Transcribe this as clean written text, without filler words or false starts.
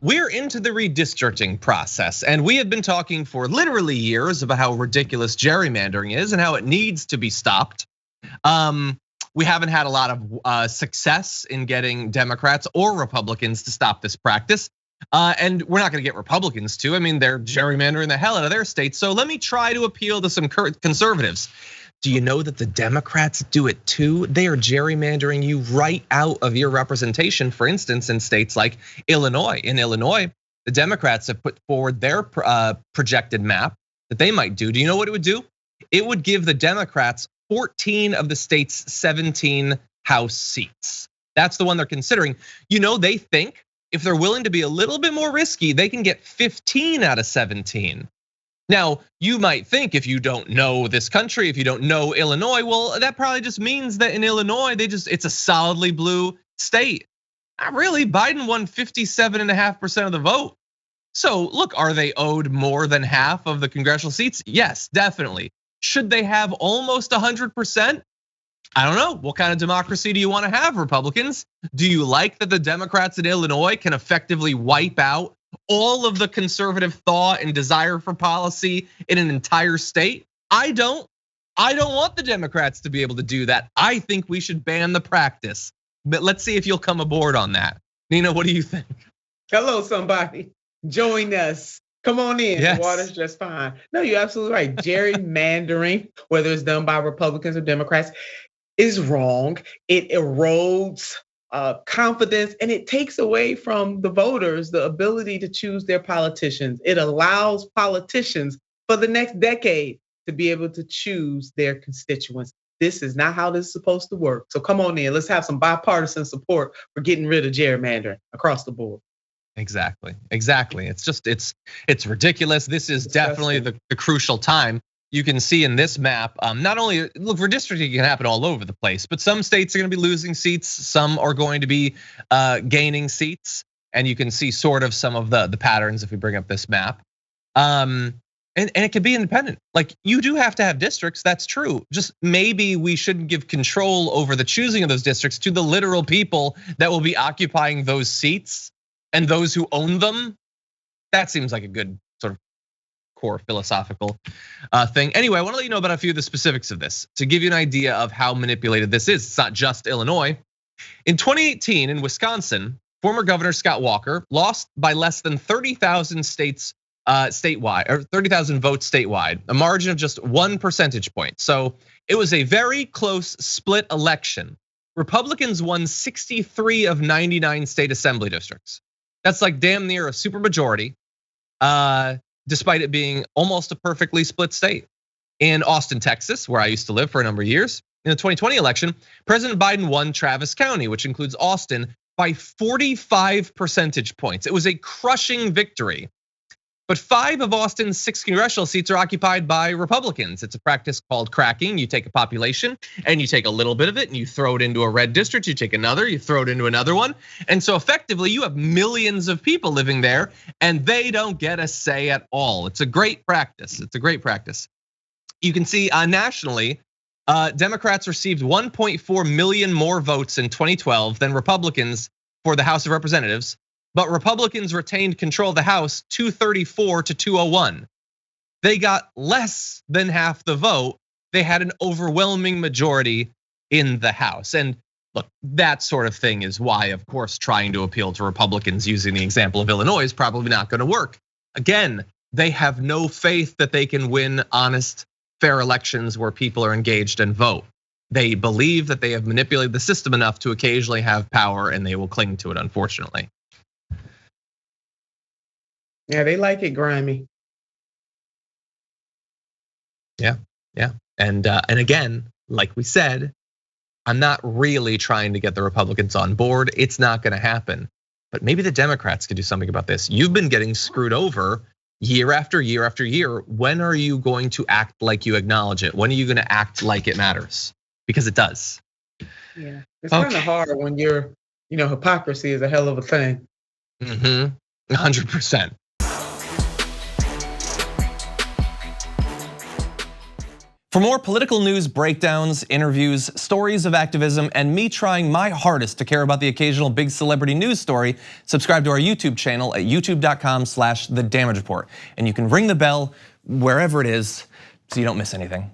We're into the redistricting process, and we have been talking for literally years about how ridiculous gerrymandering is and how it needs to be stopped. We haven't had a lot of success in getting Democrats or Republicans to stop this practice. And we're not gonna get Republicans to. I mean, they're gerrymandering the hell out of their states. So let me try to appeal to some conservatives. Do you know that the Democrats do it too? They are gerrymandering you right out of your representation. For instance, in states like Illinois. In Illinois, the Democrats have put forward their projected map that they might do. Do you know what it would do? It would give the Democrats 14 of the state's 17 House seats. That's the one they're considering. You know, they think if they're willing to be a little bit more risky, they can get 15 out of 17. Now, you might think if you don't know this country, if you don't know Illinois, well, that probably just means that in Illinois, it's a solidly blue state. Not really, Biden won 57.5% of the vote. So look, are they owed more than half of the congressional seats? Yes, definitely. Should they have almost 100%? I don't know. What kind of democracy do you want to have, Republicans? Do you like that the Democrats in Illinois can effectively wipe out all of the conservative thought and desire for policy in an entire state? I don't want the Democrats to be able to do that. I think we should ban the practice. But let's see if you'll come aboard on that. Nina, what do you think? Hello, somebody. Join us. Come on in. Yes. The water's just fine. No, you're absolutely right. Gerrymandering, whether it's done by Republicans or Democrats, is wrong. It erodes confidence, and it takes away from the voters the ability to choose their politicians. It allows politicians for the next decade to be able to choose their constituents. This is not how this is supposed to work. So come on in, let's have some bipartisan support for getting rid of gerrymandering across the board. Exactly. It's ridiculous. This is definitely the crucial time. You can see in this map, not only, look, redistricting can happen all over the place, but some states are gonna be losing seats, some are going to be gaining seats, and you can see sort of some of the patterns if we bring up this map. And it can be independent. Like, you do have to have districts, that's true. Just maybe we shouldn't give control over the choosing of those districts to the literal people that will be occupying those seats and those who own them. That seems like a good sort of core philosophical thing. Anyway, I want to let you know about a few of the specifics of this to give you an idea of how manipulated this is. It's not just Illinois. In 2018 in Wisconsin, former Governor Scott Walker lost by less than 30,000 statewide, or 30,000 votes statewide, a margin of just 1 percentage point. So it was a very close split election. Republicans won 63 of 99 state assembly districts. That's like damn near a supermajority, despite it being almost a perfectly split state. In Austin, Texas, where I used to live for a number of years, in the 2020 election, President Biden won Travis County, which includes Austin, by 45 percentage points. It was a crushing victory. But 5 of Austin's 6 congressional seats are occupied by Republicans. It's a practice called cracking. You take a population and you take a little bit of it and you throw it into a red district. You take another, you throw it into another one. And so effectively you have millions of people living there and they don't get a say at all. It's a great practice. It's a great practice. You can see nationally, Democrats received 1.4 million more votes in 2012 than Republicans for the House of Representatives. But Republicans retained control of the House 234 to 201. They got less than half the vote. They had an overwhelming majority in the House. And look, that sort of thing is why, of course, trying to appeal to Republicans using the example of Illinois is probably not gonna work. Again, they have no faith that they can win honest, fair elections where people are engaged and vote. They believe that they have manipulated the system enough to occasionally have power and they will cling to it, unfortunately. Yeah, they like it grimy. Yeah. And again, like we said, I'm not really trying to get the Republicans on board. It's not gonna happen. But maybe the Democrats could do something about this. You've been getting screwed over year after year after year. When are you going to act like you acknowledge it? When are you gonna act like it matters? Because it does. Yeah, it's kind of hard when you're, hypocrisy is a hell of a thing. 100%. For more political news breakdowns, interviews, stories of activism, and me trying my hardest to care about the occasional big celebrity news story, subscribe to our YouTube channel at youtube.com/thedamagereport. And you can ring the bell wherever it is so you don't miss anything.